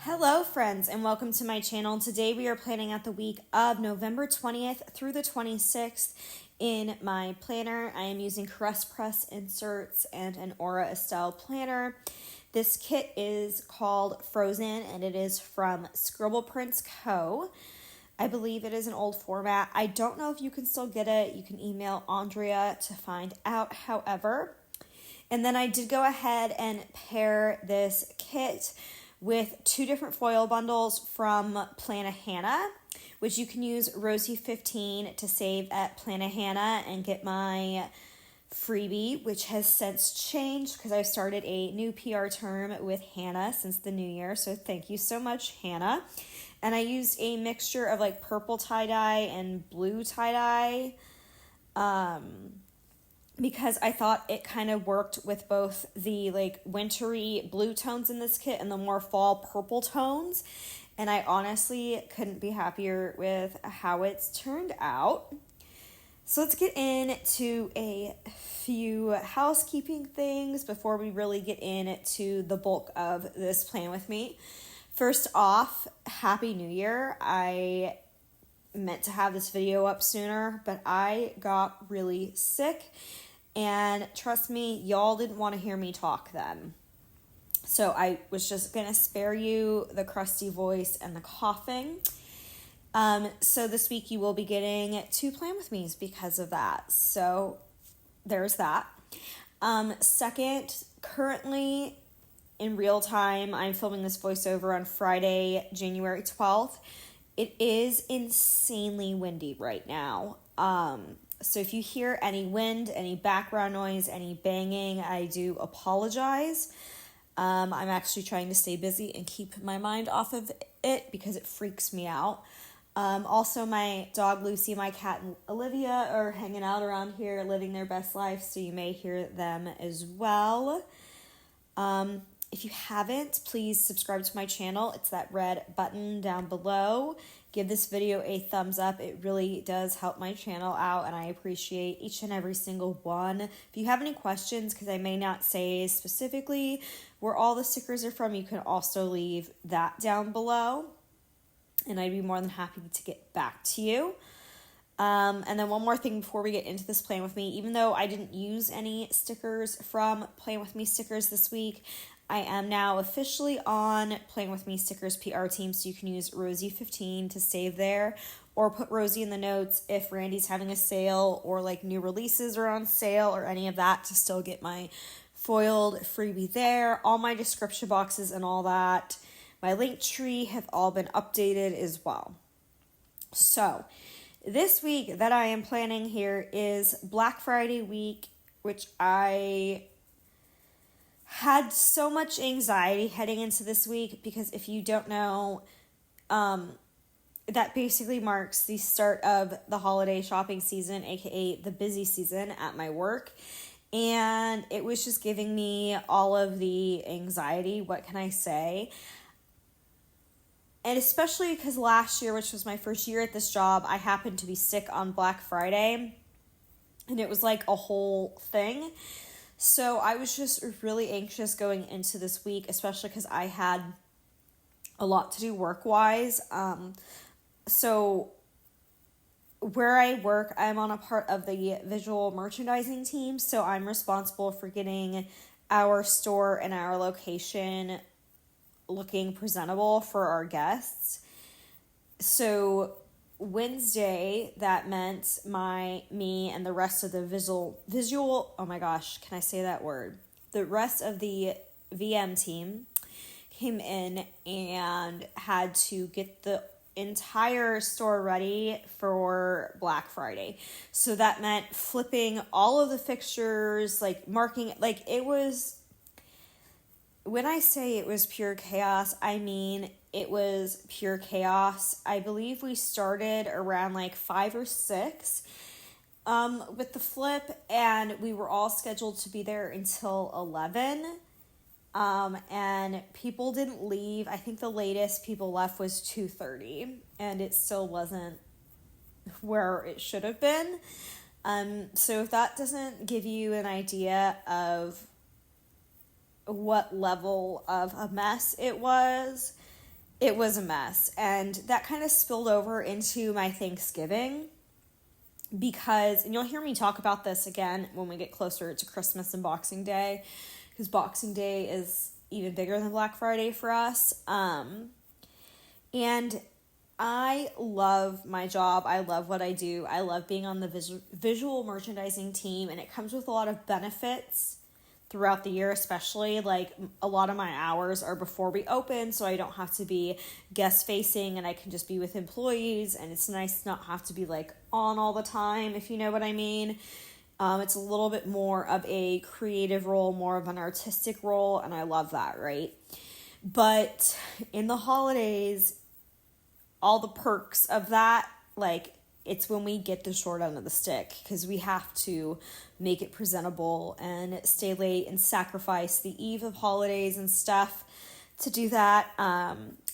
Hello friends and welcome to my channel. Today we are planning out the week of November 20th through the 26th in my planner. I am using Caress Press inserts and an Aura Estelle planner. This kit is called Frozen and it is from Scribble Prints Co. I believe it is an old format. I don't know if you can still get it. You can email Andrea to find out, however. And then I did go ahead and pair this kit with two different foil bundles from Plannahannah, which you can use Rosey15 to save at Plannahannah and get my freebie, which has since changed because I started a new PR term with Hannah since the new year. So thank you so much, Hannah. And I used a mixture of like purple tie-dye and blue tie-dye because I thought it kind of worked with both the like wintry blue tones in this kit and the more fall purple tones. And I honestly couldn't be happier with how it's turned out. So let's get into a few housekeeping things before we really get into the bulk of this plan with me. First off, Happy New Year. I meant to have this video up sooner, but I got really sick. And trust me, y'all didn't want to hear me talk then. So I was just going to spare you the crusty voice and the coughing. So this week you will be getting 2 plan with me's because of that. So there's that. Second, currently in real time, I'm filming this voiceover on Friday, January 12th. It is insanely windy right now. So if you hear any wind, any background noise, any banging, I do apologize. I'm actually trying to stay busy and keep my mind off of it because it freaks me out. Also, my dog Lucy, my cat and Olivia are hanging out around here living their best life, so you may hear them as well. If you haven't, please subscribe to my channel. It's that red button down below. Give this video a thumbs up. It really does help my channel out, and I appreciate each and every single one. If you have any questions, because I may not say specifically where all the stickers are from, you can also leave that down below, and I'd be more than happy to get back to you. And then one more thing before we get into this Plan With Me. Even though I didn't use any stickers from Plan With Me stickers this week, I am now officially on Plan With Me stickers PR team, so you can use Rosey15 to save there, or put Rosey in the notes if Randy's having a sale or like new releases are on sale or any of that to still get my foiled freebie there. All my description boxes and all that, my link tree have all been updated as well. So this week that I am planning here is Black Friday week, which I had so much anxiety heading into this week because if you don't know, that basically marks the start of the holiday shopping season, aka the busy season at my work. And it was just giving me all of the anxiety. What can I say? And especially because last year, which was my first year at this job, I happened to be sick on Black Friday. And it was like a whole thing. So I was just really anxious going into this week, especially because I had a lot to do work-wise. So where I work, I'm on a part of the visual merchandising team. So I'm responsible for getting our store and our location looking presentable for our guests. So Wednesday, that meant me and the rest of the visual, oh my gosh, can I say that word? The rest of the VM team came in and had to get the entire store ready for Black Friday. So that meant flipping all of the fixtures, like marking, like it was, when I say it was pure chaos, I mean it was pure chaos. I believe we started around like 5 or 6 with the flip, and we were all scheduled to be there until 11. And people didn't leave. I think the latest people left was 2:30, and it still wasn't where it should have been. So if that doesn't give you an idea of what level of a mess it was, It was a mess. And that kind of spilled over into my Thanksgiving because, and you'll hear me talk about this again when we get closer to Christmas and Boxing Day, because Boxing Day is even bigger than Black Friday for us. And I love my job. I love what I do. I love being on the visual merchandising team, and it comes with a lot of benefits throughout the year, especially like a lot of my hours are before we open, so I don't have to be guest facing and I can just be with employees, and it's nice to not have to be like on all the time, if you know what I mean. It's a little bit more of a creative role, more of an artistic role, and I love that, right? But in the holidays, all the perks of that, like, it's when we get the short end of the stick, because we have to make it presentable and stay late and sacrifice the eve of holidays and stuff to do that.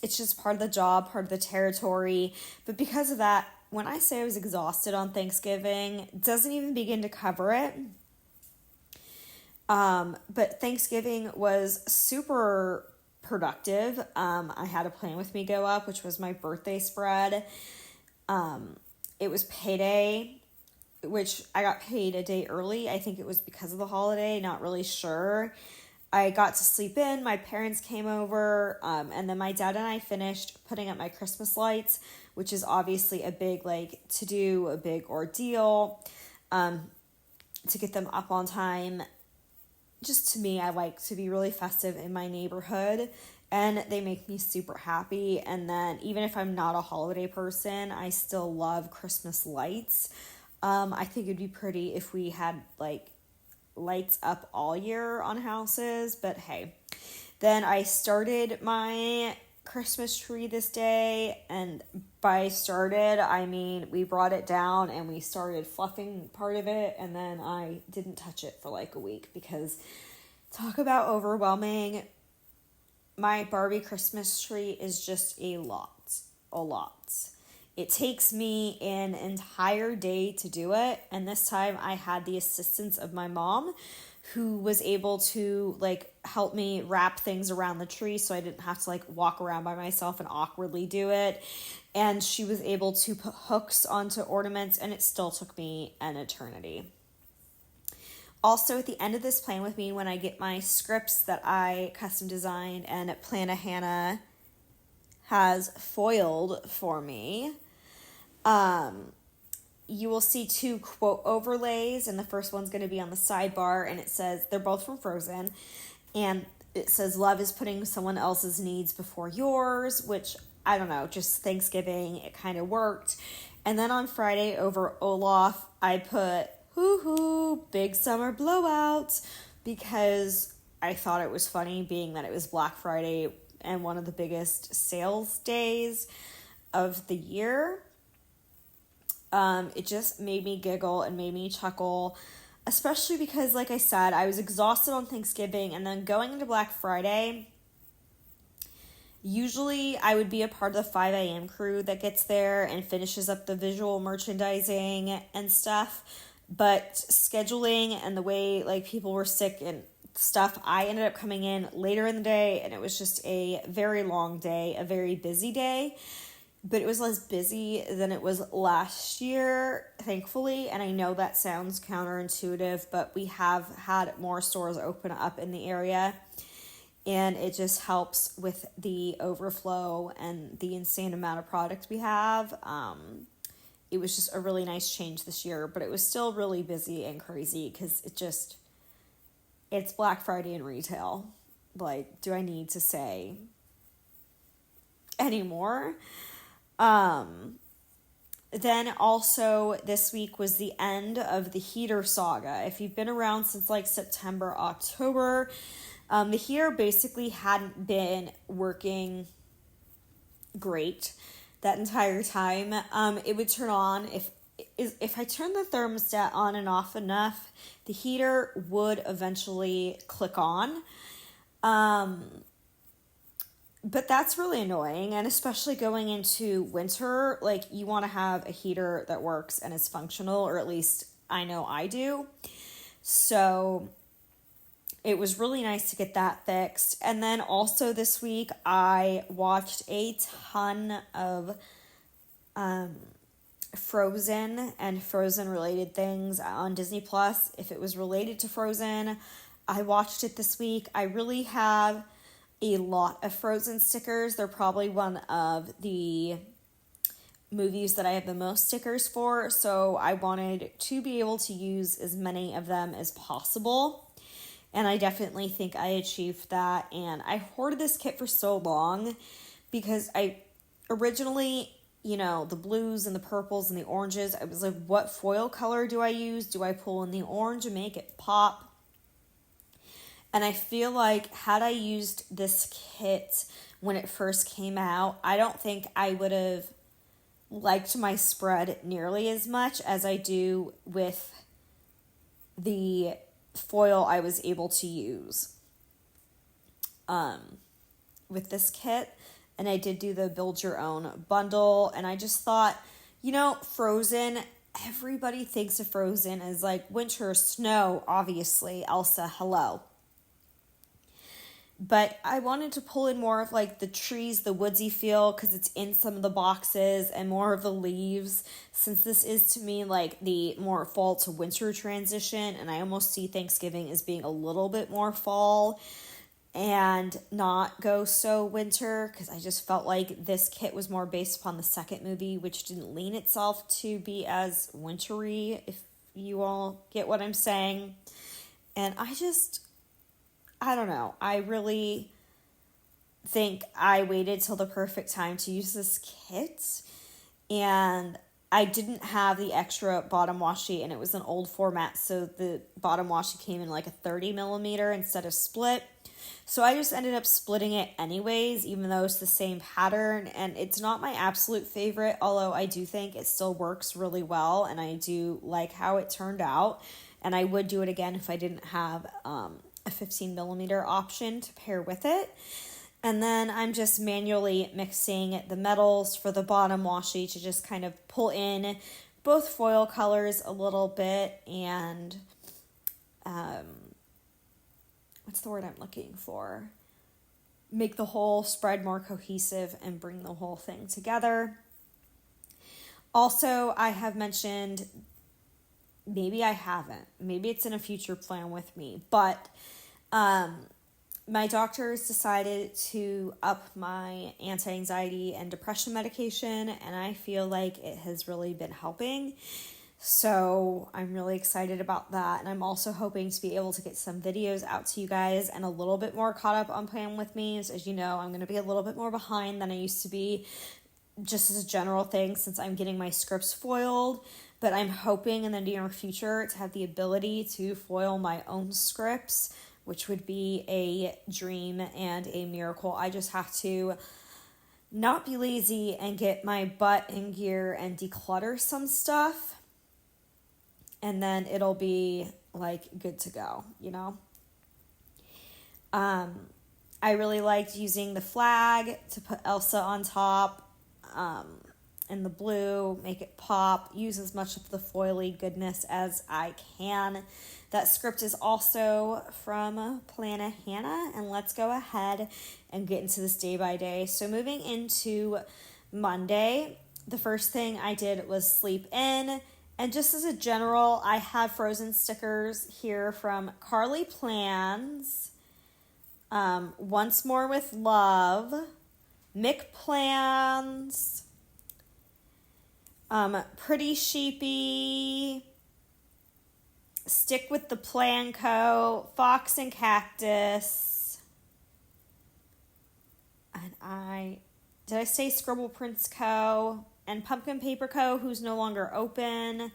It's just part of the job, part of the territory. But because of that, when I say I was exhausted on Thanksgiving, it doesn't even begin to cover it. But Thanksgiving was super productive. I had a Plan With Me go up, which was my birthday spread. It was payday, which I got paid a day early. I think it was because of the holiday, not really sure. I got to sleep in. My parents came over, and then my dad and I finished putting up my Christmas lights, which is obviously a big to-do, a big ordeal, to get them up on time. Just to me, I like to be really festive in my neighborhood, and they make me super happy. And then even if I'm not a holiday person, I still love Christmas lights. I think it'd be pretty if we had like lights up all year on houses, but hey. Then I started my Christmas tree this day, and by started, I mean we brought it down and we started fluffing part of it, and then I didn't touch it for like a week, because talk about overwhelming. My Barbie Christmas tree is just a lot. It takes me an entire day to do it, and this time I had the assistance of my mom, who was able to like help me wrap things around the tree so I didn't have to like walk around by myself and awkwardly do it. And she was able to put hooks onto ornaments, and it still took me an eternity. Also, at the end of this Plan With Me, when I get my scripts that I custom designed and Hannah has foiled for me, you will see 2 quote overlays, and the first one's going to be on the sidebar, and it says, they're both from Frozen, and it says, love is putting someone else's needs before yours, which, I don't know, just Thanksgiving, it kind of worked. And then on Friday over Olaf, I put, hoo-hoo, big summer blowout, because I thought it was funny, being that it was Black Friday and one of the biggest sales days of the year. It just made me giggle and made me chuckle, especially because, like I said, I was exhausted on Thanksgiving, and then going into Black Friday, usually I would be a part of the 5 a.m. crew that gets there and finishes up the visual merchandising and stuff, but scheduling and the way like people were sick and stuff, I ended up coming in later in the day, and it was just a very long day, a very busy day. But it was less busy than it was last year, thankfully. And I know that sounds counterintuitive, but we have had more stores open up in the area. And it just helps with the overflow and the insane amount of product we have. It was just a really nice change this year. But it was still really busy and crazy, because it's Black Friday in retail. Like, do I need to say anymore? Then also this week was the end of the heater saga. If you've been around since like September, October, the heater basically hadn't been working great that entire time. It would turn on if I turned the thermostat on and off enough, the heater would eventually click on. But that's really annoying, and especially going into winter, like, you want to have a heater that works and is functional, or at least I know I do. So it was really nice to get that fixed. And then also this week, I watched a ton of Frozen and Frozen related things on Disney Plus. If it was related to Frozen, I watched it this week. I really have a lot of Frozen stickers. They're probably one of the movies that I have the most stickers for, so I wanted to be able to use as many of them as possible, and I definitely think I achieved that. And I hoarded this kit for so long because I originally, the blues and the purples and the oranges, I was like, what foil color do I use? Do I pull in the orange and make it pop? And I feel like had I used this kit when it first came out, I don't think I would have liked my spread nearly as much as I do with the foil I was able to use with this kit. And I did do the build your own bundle, and I just thought, Frozen, everybody thinks of Frozen as like winter, snow, obviously, Elsa, hello. But I wanted to pull in more of like the trees, the woodsy feel, because it's in some of the boxes, and more of the leaves, since this is to me like the more fall to winter transition, and I almost see Thanksgiving as being a little bit more fall and not go so winter, because I just felt like this kit was more based upon the second movie, which didn't lean itself to be as wintry, if you all get what I'm saying. And I don't know. I really think I waited till the perfect time to use this kit. And I didn't have the extra bottom washi, and it was an old format, so the bottom washi came in like a 30 millimeter instead of split. So I just ended up splitting it anyways, even though it's the same pattern. And it's not my absolute favorite, although I do think it still works really well, and I do like how it turned out. And I would do it again if I didn't have a 15 millimeter option to pair with it. And then I'm just manually mixing the metals for the bottom washi to just kind of pull in both foil colors a little bit and what's the word I'm looking for? Make the whole spread more cohesive and bring the whole thing together. Also, I have mentioned, maybe I haven't, maybe it's in a future plan with me, but my doctors decided to up my anti-anxiety and depression medication, and I feel like it has really been helping. So I'm really excited about that, and I'm also hoping to be able to get some videos out to you guys and a little bit more caught up on Plan With Me. As you know, I'm going to be a little bit more behind than I used to be, just as a general thing, since I'm getting my scripts foiled. But I'm hoping in the near future to have the ability to foil my own scripts, which would be a dream and a miracle. I just have to not be lazy and get my butt in gear and declutter some stuff. And then it'll be like good to go, I really liked using the flag to put Elsa on top, and the blue, make it pop, use as much of the foily goodness as I can. That script is also from Plana Hannah, and let's go ahead and get into this day by day. So moving into Monday, the first thing I did was sleep in. And just as a general, I have Frozen stickers here from RoseyPlans, Once More with Love, McPlans, Pretty Sheepy, Stick with the Plan Co., Fox and Cactus, and did I say Scribble Prints Co., and Pumpkin Paper Co., who's no longer open,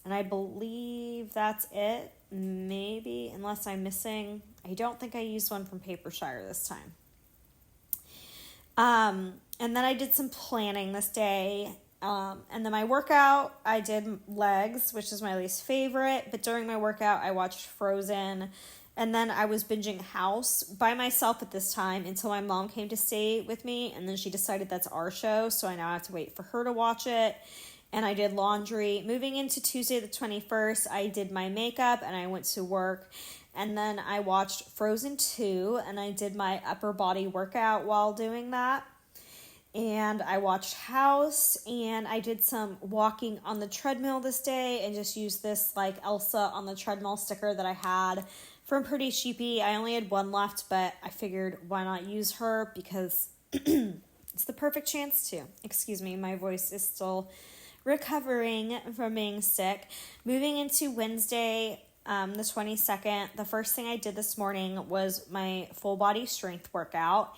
and I believe that's it, maybe, unless I'm missing. I don't think I used one from Papershire this time. And then I did some planning this day. And then my workout, I did legs, which is my least favorite. But during my workout, I watched Frozen. And then I was binging House by myself at this time until my mom came to stay with me. And then she decided that's our show. So I now have to wait for her to watch it. and I did laundry. Moving into Tuesday the 21st, I did my makeup and I went to work. And then I watched Frozen 2 and I did my upper body workout while doing that. And I watched House and I did some walking on the treadmill this day and just used this like Elsa on the treadmill sticker that I had from Pretty Sheepy. I only had one left, but I figured why not use her because it's the perfect chance to. Excuse me, my voice is still recovering from being sick. Moving into Wednesday, the 22nd, the first thing I did this morning was my full body strength workout.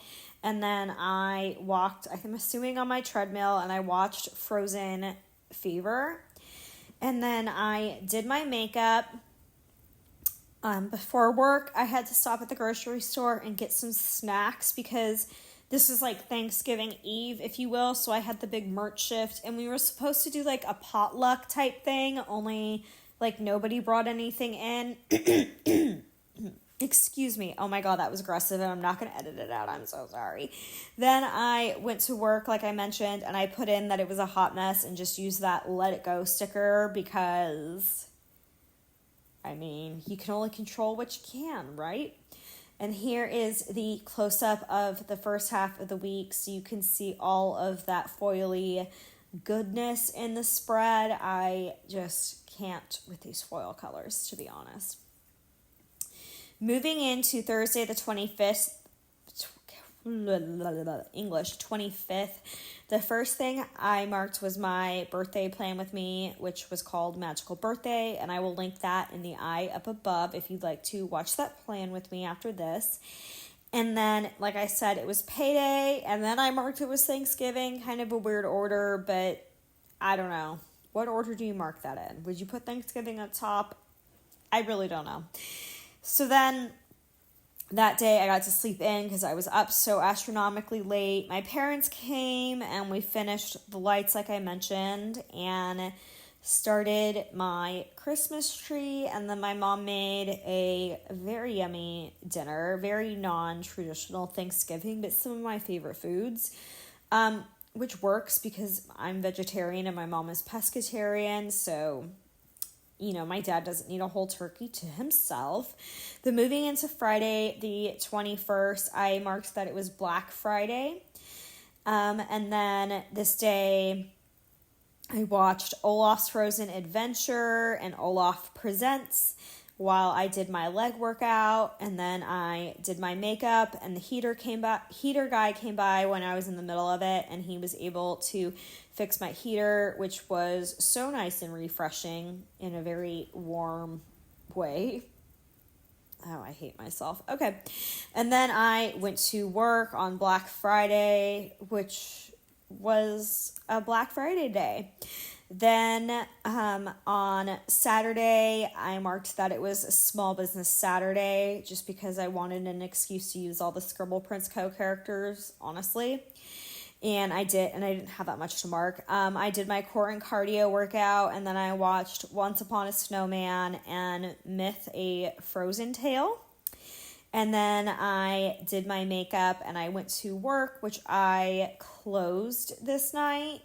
And then I walked, I'm assuming on my treadmill, and I watched Frozen Fever. And then I did my makeup. Before work, I had to stop at the grocery store and get some snacks because this is like Thanksgiving Eve, if you will. So I had the big merch shift and we were supposed to do like a potluck type thing, only like nobody brought anything in. Excuse me. Oh my God, that was aggressive and I'm not going to edit it out. I'm so sorry. Then I went to work, like I mentioned, and I put in that it was a hot mess and just used that let it go sticker because, I mean, you can only control what you can, right? And here is the close-up of the first half of the week so you can see all of that foily goodness in the spread. I just can't with these foil colors, to be honest. Moving into Thursday the 25th, English 25th, the first thing I marked was my birthday plan with me, which was called Magical Birthday, and I will link that in the eye up above if you'd like to watch that plan with me after this. And then, like I said, it was payday, and then I marked it was Thanksgiving, kind of a weird order, but I don't know. What order do you mark that in? Would you put Thanksgiving up top? I really don't know. So then that day I got to sleep in because I was up so astronomically late. My parents came and we finished the lights like I mentioned and started my Christmas tree. And then my mom made a very yummy dinner, very non-traditional Thanksgiving, but some of my favorite foods, which works because I'm vegetarian and my mom is pescatarian. So you know, my dad doesn't need a whole turkey to himself. Then moving into Friday, the 21st, I marked that it was Black Friday. And then this day, I watched Olaf's Frozen Adventure and Olaf Presents while I did my leg workout. And then I did my makeup and the heater guy came by when I was in the middle of it. And he was able to fix my heater, which was so nice and refreshing in a very warm way. Oh, I hate myself. Okay. And then I went to work on Black Friday, which was a Black Friday day. Then on Saturday, I marked that it was a Small Business Saturday just because I wanted an excuse to use all the Scribble Prince Co. characters, honestly. And I didn't have that much to mark. I did my core and cardio workout, and then I watched Once Upon a Snowman and Myth, a Frozen Tale. And then I did my makeup, and I went to work, which I closed this night.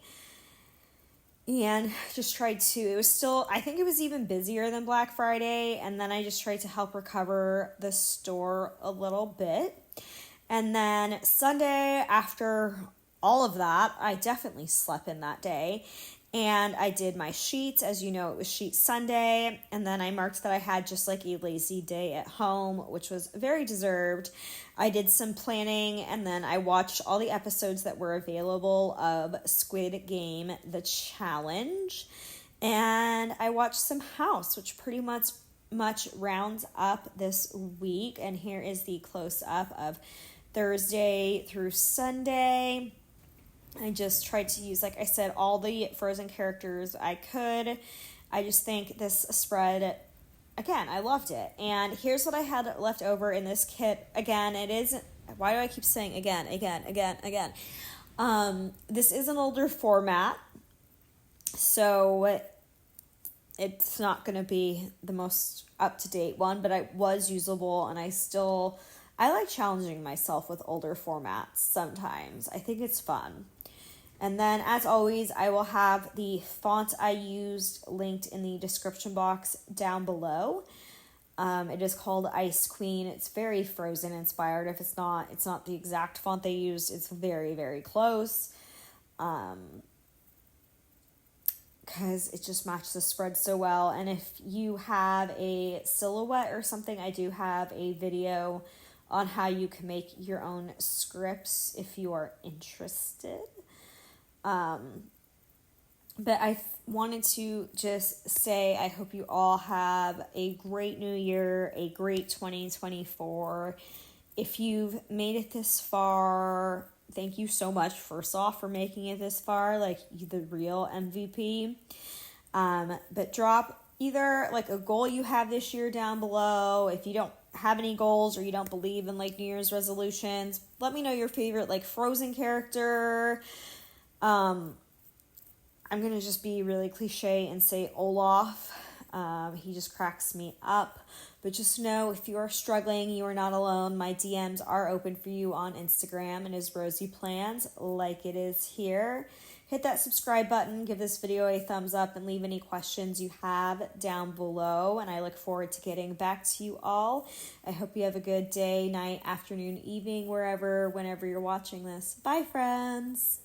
And just tried to, it was still, I think it was even busier than Black Friday. And then I just tried to help recover the store a little bit. And then Sunday, after all of that, I definitely slept in that day. And I did my sheets. As you know, it was Sheet Sunday. And then I marked that I had just like a lazy day at home, which was very deserved. I did some planning and then I watched all the episodes that were available of Squid Game, The Challenge. And I watched some House, which pretty much rounds up this week. And here is the close-up of Thursday through Sunday. I just tried to use, like I said, all the Frozen characters I could. I just think this spread, again, I loved it. And here's what I had left over in this kit. Again, it is, why do I keep saying again? This is an older format, so it's not going to be the most up-to-date one, but it was usable, and I like challenging myself with older formats sometimes. I think it's fun. And then, as always, I will have the font I used linked in the description box down below. It is called Ice Queen. It's very Frozen inspired. If it's not the exact font they used. It's very, very close. Because it just matches the spread so well. And if you have a silhouette or something, I do have a video on how you can make your own scripts if you are interested. But I wanted to just say I hope you all have a great new year, a great 2024. If you've made it this far, thank you so much, first off, for making it this far, like the real MVP. But drop either like a goal you have this year down below. If you don't have any goals or you don't believe in like New Year's resolutions, let me know your favorite like Frozen character. I'm going to just be really cliche and say Olaf. He just cracks me up. But just know, if you are struggling, you are not alone. My DMs are open for you on Instagram and is RoseyPlans, like it is here. Hit that subscribe button, give this video a thumbs up, and leave any questions you have down below. And I look forward to getting back to you all. I hope you have a good day, night, afternoon, evening, whenever you're watching this. Bye, friends.